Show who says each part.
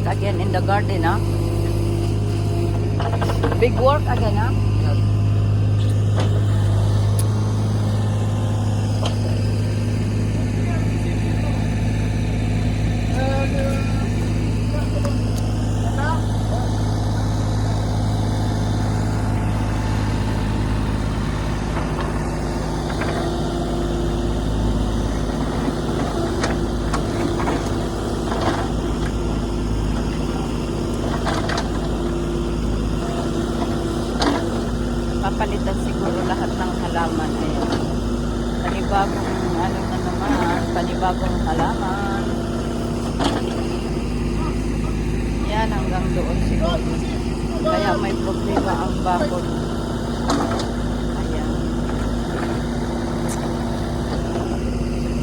Speaker 1: again in the garden, huh? Big work again, huh? Papalitan siguro lahat ng halaman. Ayan. Panibagong ano na naman, panibagong halaman. Yan hanggang doon siguro. Kaya may problema ang bakod.